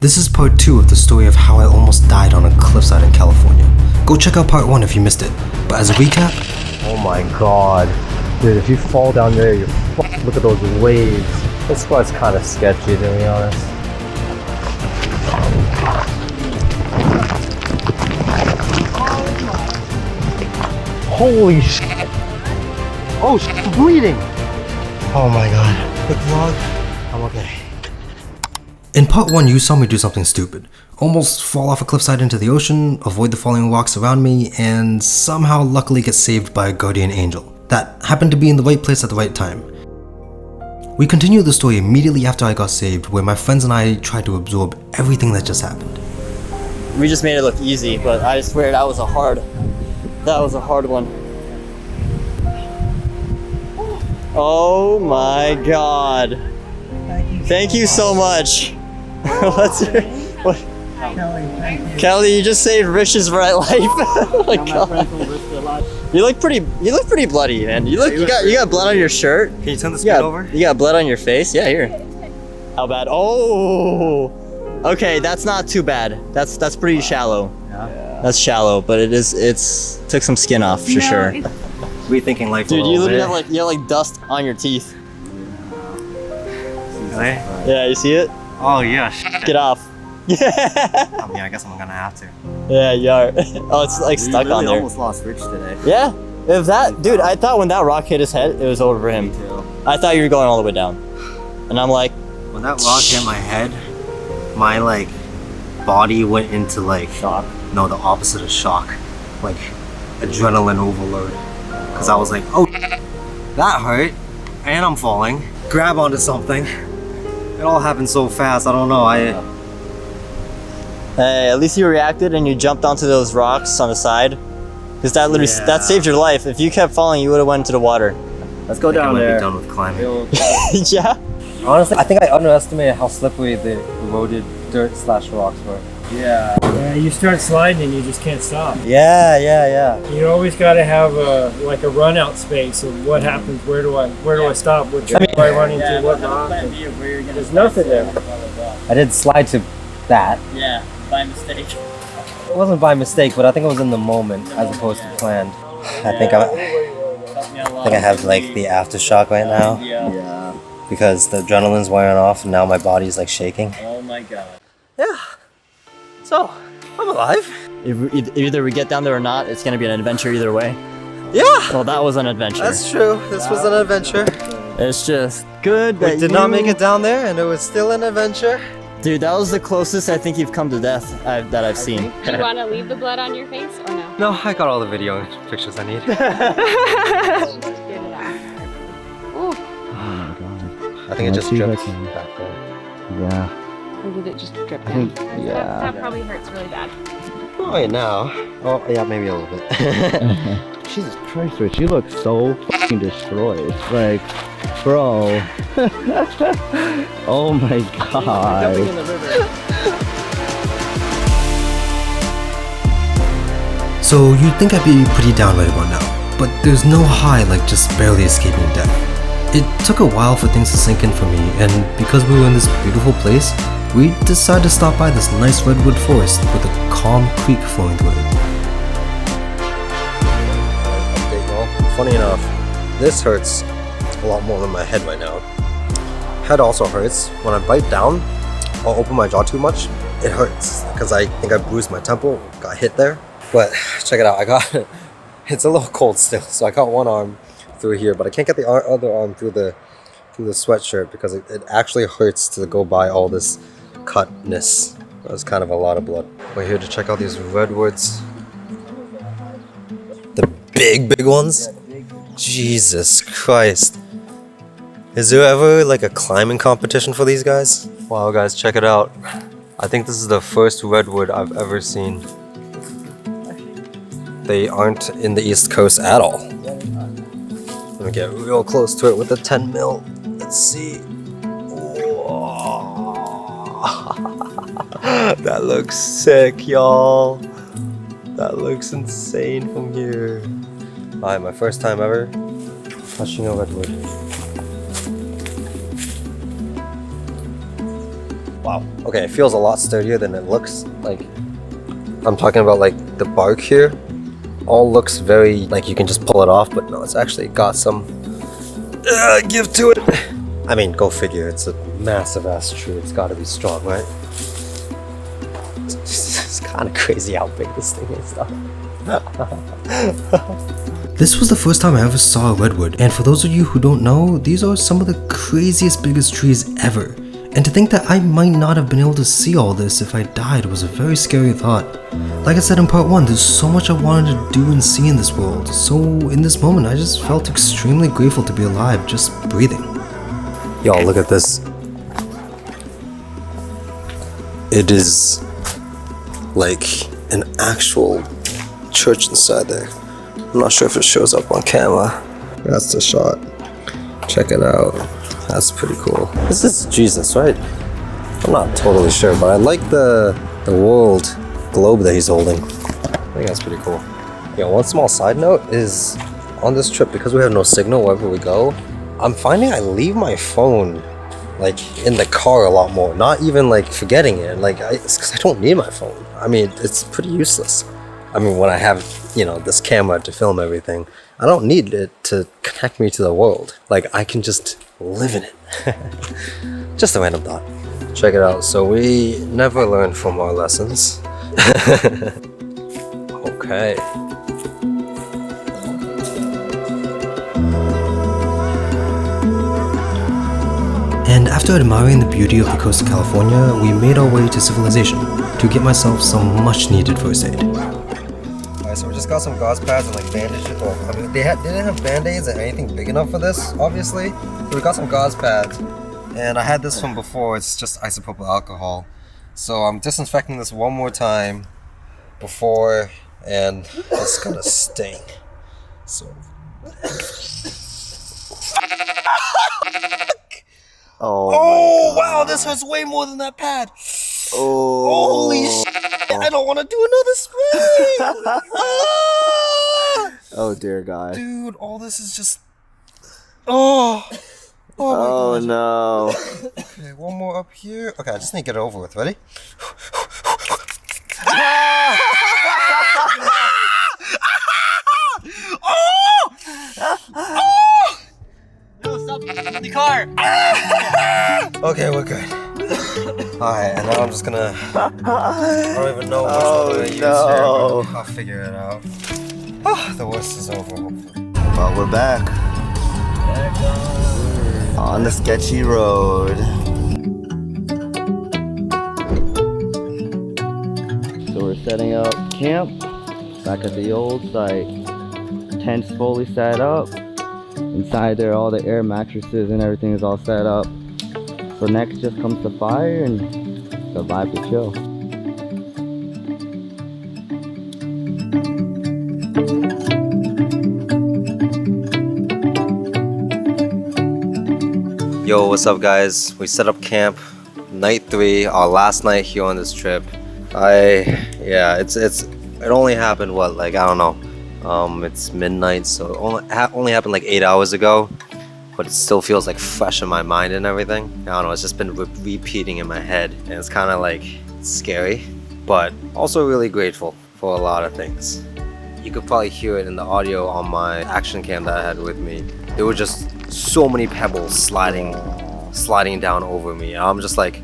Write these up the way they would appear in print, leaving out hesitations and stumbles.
This is part 2 of the story of how I almost died on a cliffside in California. Go check out part 1 if you missed it. But as a recap... Oh my god. Dude, if you fall down there, you're fucked. Look at those waves. This spot's kind of sketchy, to be honest. Holy shit. Oh, she's bleeding. Oh my god. Quick vlog. I'm okay. In part 1, you saw me do something stupid. Almost fall off a cliffside into the ocean, avoid the falling rocks around me, and somehow luckily get saved by a guardian angel that happened to be in the right place at the right time. We continue the story immediately after I got saved, where my friends and I tried to absorb everything that just happened. We just made it look easy, but I swear that was a hard one. Oh my god. Thank you so much. What's your, what? Kelly, you just saved Rich's right life. Oh my god. You look pretty bloody, man. You got blood on your shirt. Can you turn the screen over? You got blood on your face? Yeah, here. How bad? Oh. Okay, that's not too bad. That's pretty shallow. Yeah. That's shallow, but it's took some skin off for sure. Rethinking life. Dude, you literally have like dust on your teeth. Really? Yeah, you see it? Oh yeah. Get off. Yeah. I mean, I guess I'm gonna have to. Yeah, you are. Oh, it's like stuck on there. Almost lost Rich today. Yeah. If that dude, I thought when that rock hit his head, it was over for him. I thought you were going all the way down. And I'm like, when that rock hit my head, my like body went into like shock. No, the opposite of shock. Like adrenaline overload. Cause I was like, oh, that hurt, and I'm falling. Grab onto something. It all happened so fast. I don't know. Hey, at least you reacted and you jumped onto those rocks on the side. Because that literally that saved your life. If you kept falling, you would have went into the water. Let's go down there. I might be done with climbing. Yeah. Honestly, I think I underestimated how slippery the eroded dirt / rocks were. Yeah, you start sliding and you just can't stop. Yeah. You always got to have a run out space of what happens. Where do I stop? What tree do I run into? What rock? There's nothing there. I did slide to that. Yeah, by mistake. It wasn't by mistake, but I think it was in the moment as opposed to planned. I think I have like the aftershock right now. Yeah. Because the adrenaline's wearing off and now my body's like shaking. Oh my god. Yeah. So, I'm alive. If either we get down there or not, it's gonna be an adventure either way. Yeah. Well, that was an adventure. That's true. This was an adventure. It's just good that We did not make it down there, and it was still an adventure. Dude, that was the closest I think you've come to death that I've seen. Do you want to leave the blood on your face or no? No, I got all the video and pictures I need. Get it out. Ooh. Oh my god. I think it just dripped back there. Yeah. Or did it just drip I down? think, yeah. That probably hurts really bad. Right now. Oh yeah, maybe a little bit. Jesus Christ, Rich, you look so fucking destroyed. Like, bro. Oh my god. So you'd think I'd be pretty down right about now, but there's no high like just barely escaping death. It took a while for things to sink in for me, and because we were in this beautiful place, we decided to stop by this nice redwood forest with a calm creek flowing through it. Funny enough, this hurts a lot more than my head right now. Head also hurts. When I bite down or open my jaw too much, it hurts because I think I bruised my temple, got hit there. But check it out, it's a little cold still, so I got one arm through here, but I can't get the other arm through the sweatshirt because it actually hurts to go by all this cutness. That was kind of a lot of blood. We're here to check out these redwoods. The big ones? Jesus Christ. Is there ever like a climbing competition for these guys? Wow guys, check it out. I think this is the first redwood I've ever seen. They aren't in the East Coast at all. Let me get real close to it with a 10 mil. Let's see. That looks sick, y'all. That looks insane from here. Alright, my first time ever touching a redwood. Wow. Okay, it feels a lot sturdier than it looks. Like, I'm talking about like the bark here. All looks very like you can just pull it off, but no, it's actually got some give to it. I mean, go figure. It's a massive ass tree. It's got to be strong, right? It's kind of crazy how big this thing is, though. This was the first time I ever saw a redwood, and for those of you who don't know, these are some of the craziest, biggest trees ever. And to think that I might not have been able to see all this if I died was a very scary thought. Like I said in part 1, there's so much I wanted to do and see in this world, so in this moment I just felt extremely grateful to be alive, just breathing. Y'all, look at this. It is like an actual church inside there. I'm not sure if it shows up on camera. That's the shot. Check it out. That's pretty cool. This is Jesus, right? I'm not totally sure, but I like the world globe that he's holding. I think that's pretty cool. Yeah, one small side note is on this trip, because we have no signal wherever we go, I'm finding I leave my phone like in the car a lot more. Not even like forgetting it. Like it's because I don't need my phone. I mean, it's pretty useless. I mean, when I have, you know, this camera to film everything, I don't need it to connect me to the world. Like, I can just live in it. Just a random thought. Check it out. So we never learn from our lessons. Okay. And after admiring the beauty of the coast of California, we made our way to civilization to get myself some much needed first aid. Alright, so we just got some gauze pads and like bandages. Well, I mean, they didn't have band-aids or anything big enough for this, obviously. So we got some gauze pads. And I had this from before, it's just isopropyl alcohol. So I'm disinfecting this one more time before, and it's gonna sting. So. Oh wow, this hurts way more than that pad. Oh. Holy shit, I don't want to do another spray. Oh dear God. Dude, all this is just. Oh my God. No. Okay, one more up here. Okay, I just need to get it over with. Ready? No, stop the car. Okay, we're good. Alright, and now I'm just gonna. I don't even know which one to use here, but I'll figure it out. Oh, the worst is over, hopefully. Well, we're back. On the sketchy road. So we're setting up camp back at the old site. Tents fully set up. Inside there, all the air mattresses and everything is all set up. So next just comes the fire and the vibe to chill. Yo, what's up, guys? We set up camp, night 3, our last night here on this trip. It only happened what, like, I don't know. It's midnight, so it only happened like 8 hours ago, but it still feels like fresh in my mind and everything. I don't know, it's just been repeating in my head, and it's kind of like scary, but also really grateful for a lot of things. You could probably hear it in the audio on my action cam that I had with me. There were just so many pebbles sliding down over me. I'm just like,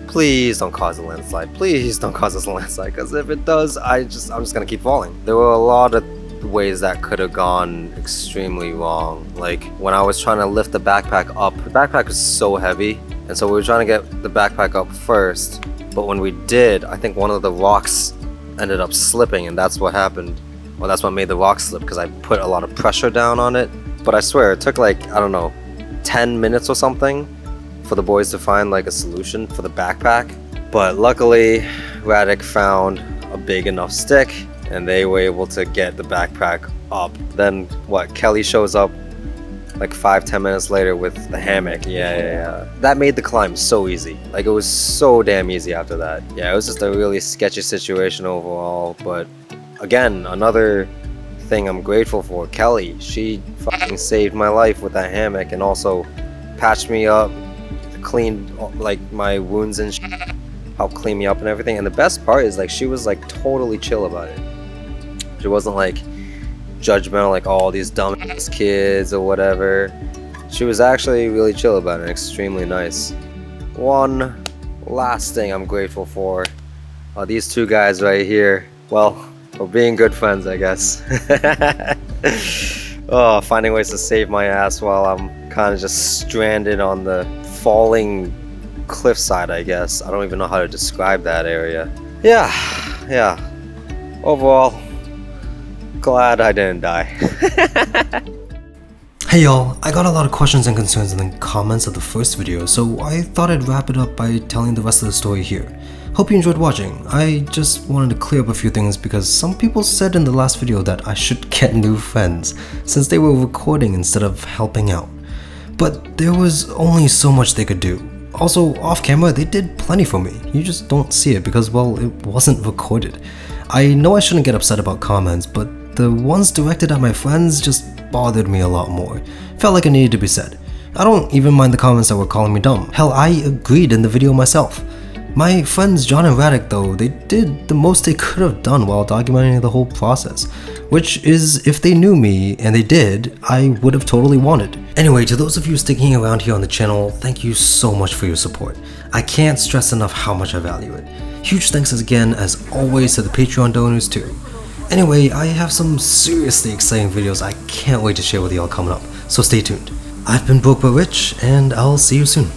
please don't cause a landslide. Please don't cause us a landslide, because if it does, I'm just gonna keep falling. There were a lot of ways that could have gone extremely wrong. Like when I was trying to lift the backpack up, the backpack was so heavy, and so we were trying to get the backpack up first, but when we did, I think one of the rocks ended up slipping, and that's what happened. Well, that's what made the rock slip, because I put a lot of pressure down on it. But I swear it took like, I don't know, 10 minutes or something for the boys to find like a solution for the backpack. But luckily Radic found a big enough stick and they were able to get the backpack up. Then what, Kelly shows up like 5-10 minutes later with the hammock. Yeah. That made the climb so easy. Like it was so damn easy after that. Yeah, it was just a really sketchy situation overall. But again, another thing I'm grateful for, Kelly. She fucking saved my life with that hammock and also patched me up, cleaned like my wounds and helped clean me up and everything. And the best part is like she was like totally chill about it. She wasn't like judgmental, like all these dumb kids or whatever. She was actually really chill about it, extremely nice. One last thing I'm grateful for are these two guys right here. Well, for being good friends, I guess. Oh, finding ways to save my ass while I'm kind of just stranded on the falling cliffside, I guess. I don't even know how to describe that area. Yeah. Overall, glad I didn't die. Hey y'all, I got a lot of questions and concerns in the comments of the first video, so I thought I'd wrap it up by telling the rest of the story here. Hope you enjoyed watching. I just wanted to clear up a few things because some people said in the last video that I should get new friends since they were recording instead of helping out. But there was only so much they could do. Also, off camera, they did plenty for me. You just don't see it because, well, it wasn't recorded. I know I shouldn't get upset about comments, but the ones directed at my friends just bothered me a lot more. Felt like it needed to be said. I don't even mind the comments that were calling me dumb. Hell, I agreed in the video myself. My friends John and Radic though, they did the most they could have done while documenting the whole process. Which is, if they knew me, and they did, I would have totally wanted. Anyway, to those of you sticking around here on the channel, thank you so much for your support. I can't stress enough how much I value it. Huge thanks again, as always, to the Patreon donors too. Anyway, I have some seriously exciting videos I can't wait to share with y'all coming up, so stay tuned. I've been Broke but Rich, and I'll see you soon.